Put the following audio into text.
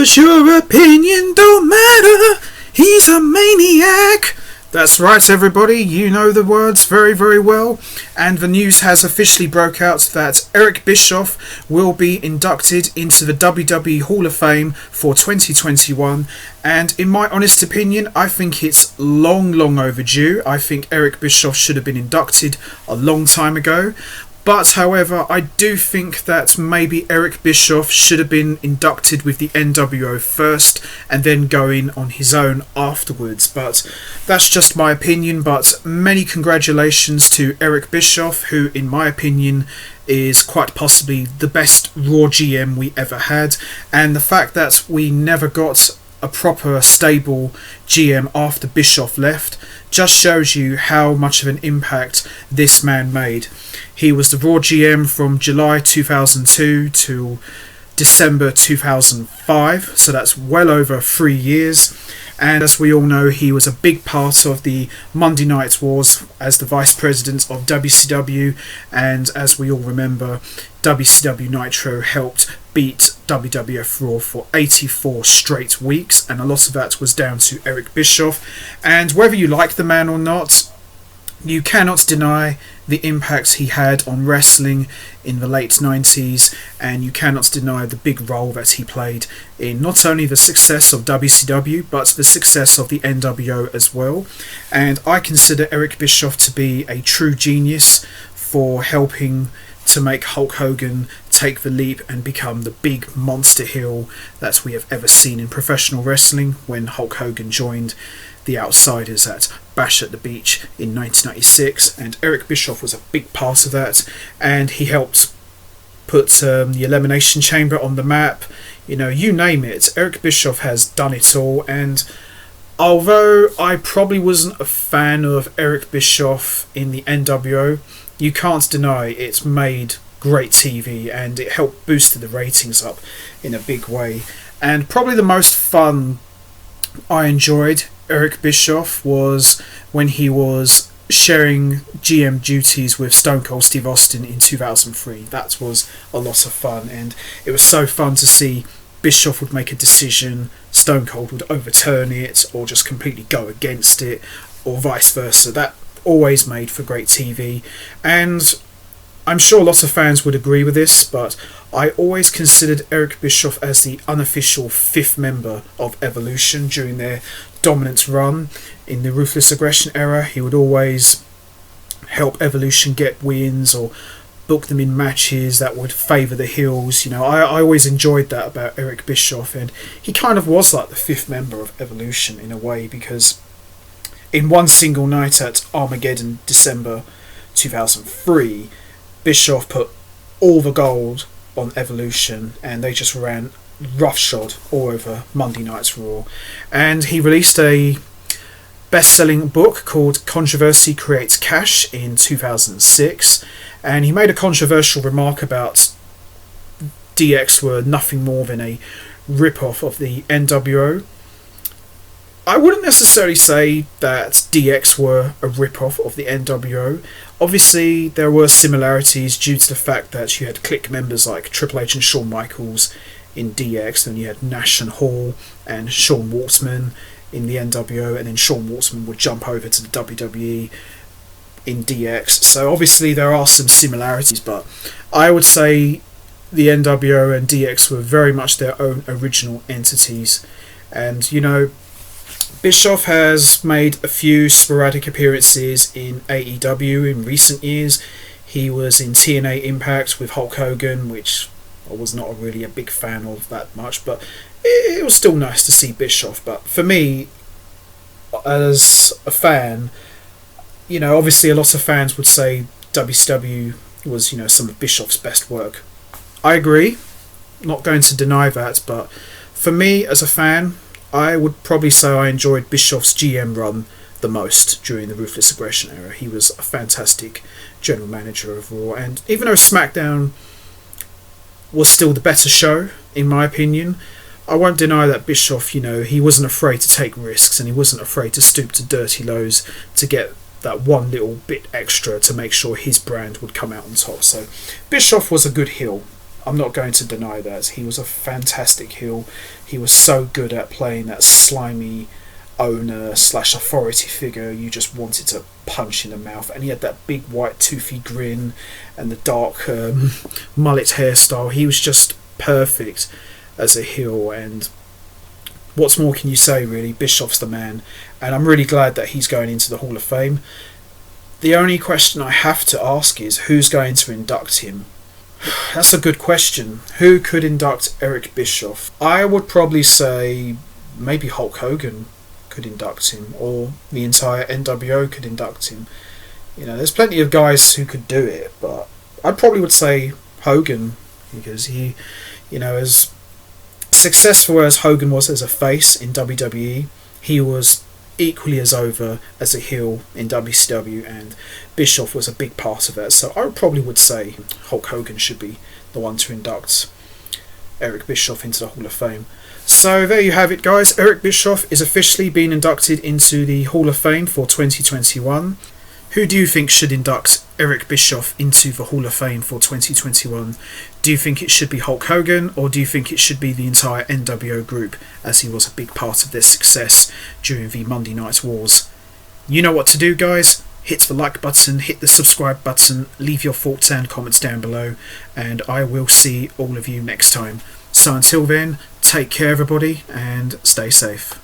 'Cause your opinion don't matter. He's a maniac. That's right, everybody, you know the words very, very well. And the news has officially broke out that Eric Bischoff will be inducted into the WWE Hall of Fame for 2021. And in my honest opinion, I think it's long, long overdue. I think Eric Bischoff should have been inducted a long time ago. But, however, I do think that maybe Eric Bischoff should have been inducted with the NWO first and then going on his own afterwards. But that's just my opinion. But many congratulations to Eric Bischoff, who, in my opinion, is quite possibly the best Raw GM we ever had. And the fact that we never got a proper stable GM after Bischoff left just shows you how much of an impact this man made. He was the Raw GM from July 2002 to December 2005, so that's well over 3 years. And as we all know, he was a big part of the Monday Night Wars as the Vice President of WCW. And as we all remember, WCW Nitro helped beat WWF Raw for 84 straight weeks. And a lot of that was down to Eric Bischoff. And whether you like the man or not, you cannot deny the impact he had on wrestling in the late 90s, and you cannot deny the big role that he played in not only the success of WCW but the success of the NWO as well. And I consider Eric Bischoff to be a true genius for helping to make Hulk Hogan take the leap and become the big monster heel that we have ever seen in professional wrestling when Hulk Hogan joined the Outsiders at Bash at the Beach in 1996, and Eric Bischoff was a big part of that, and he helped put the Elimination Chamber on the map. You know, you name it, Eric Bischoff has done it all. And although I probably wasn't a fan of Eric Bischoff in the NWO, you can't deny it's made great TV and it helped boost the ratings up in a big way. And probably the most fun I enjoyed Eric Bischoff was when he was sharing GM duties with Stone Cold Steve Austin in 2003. That was a lot of fun, and it was so fun to see Bischoff would make a decision, Stone Cold would overturn it or just completely go against it, or vice versa. That always made for great TV, and I'm sure lots of fans would agree with this, but I always considered Eric Bischoff as the unofficial fifth member of Evolution during their dominant run in the Ruthless Aggression era. He would always help Evolution get wins or book them in matches that would favour the heels. You know, I always enjoyed that about Eric Bischoff, and he kind of was like the fifth member of Evolution in a way, because in one single night at Armageddon, December 2003, Bischoff put all the gold on Evolution, and they just ran roughshod all over Monday Night's Raw. And he released a best-selling book called Controversy Creates Cash in 2006, and he made a controversial remark about DX were nothing more than a rip-off of the NWO. I wouldn't necessarily say that DX were a rip-off of the NWO. Obviously, there were similarities due to the fact that you had Clique members like Triple H and Shawn Michaels in DX, then you had Nash and Hall and Sean Waltman in the NWO, and then Sean Waltman would jump over to the WWE in DX. So obviously there are some similarities, but I would say the NWO and DX were very much their own original entities. And, you know, Bischoff has made a few sporadic appearances in AEW in recent years. He was in TNA Impact with Hulk Hogan, which I was not really a big fan of that much, but it was still nice to see Bischoff. But for me, as a fan, you know, obviously a lot of fans would say WCW was, you know, some of Bischoff's best work. I agree, not going to deny that, but for me as a fan, I would probably say I enjoyed Bischoff's GM run the most during the Ruthless Aggression era. He was a fantastic general manager of Raw, and even though SmackDown was still the better show, in my opinion, I won't deny that Bischoff, you know, he wasn't afraid to take risks, and he wasn't afraid to stoop to dirty lows to get that one little bit extra to make sure his brand would come out on top. So Bischoff was a good heel. I'm not going to deny that. He was a fantastic heel. He was so good at playing that slimy owner slash authority figure you just wanted to punch in the mouth, and he had that big white toothy grin and the dark mullet hairstyle. He was just perfect as a heel, and what's more can you say, really? Bischoff's the man, and I'm really glad that he's going into the Hall of Fame. The only question I have to ask is, who's going to induct him? That's a good question. Who could induct Eric Bischoff? I would probably say maybe Hulk Hogan could induct him, or the entire NWO could induct him. You know, there's plenty of guys who could do it, but I probably would say Hogan, because he, you know, as successful as Hogan was as a face in WWE, he was equally as over as a heel in WCW, and Bischoff was a big part of that. So I probably would say Hulk Hogan should be the one to induct Eric Bischoff into the Hall of Fame. So there you have it, guys. Eric Bischoff is officially being inducted into the Hall of Fame for 2021. Who do you think should induct Eric Bischoff into the Hall of Fame for 2021? Do you think it should be Hulk Hogan, or do you think it should be the entire NWO group, as he was a big part of their success during the Monday Night Wars? You know what to do, guys. Hit the like button, hit the subscribe button, leave your thoughts and comments down below, and I will see all of you next time. So until then, take care everybody, and stay safe.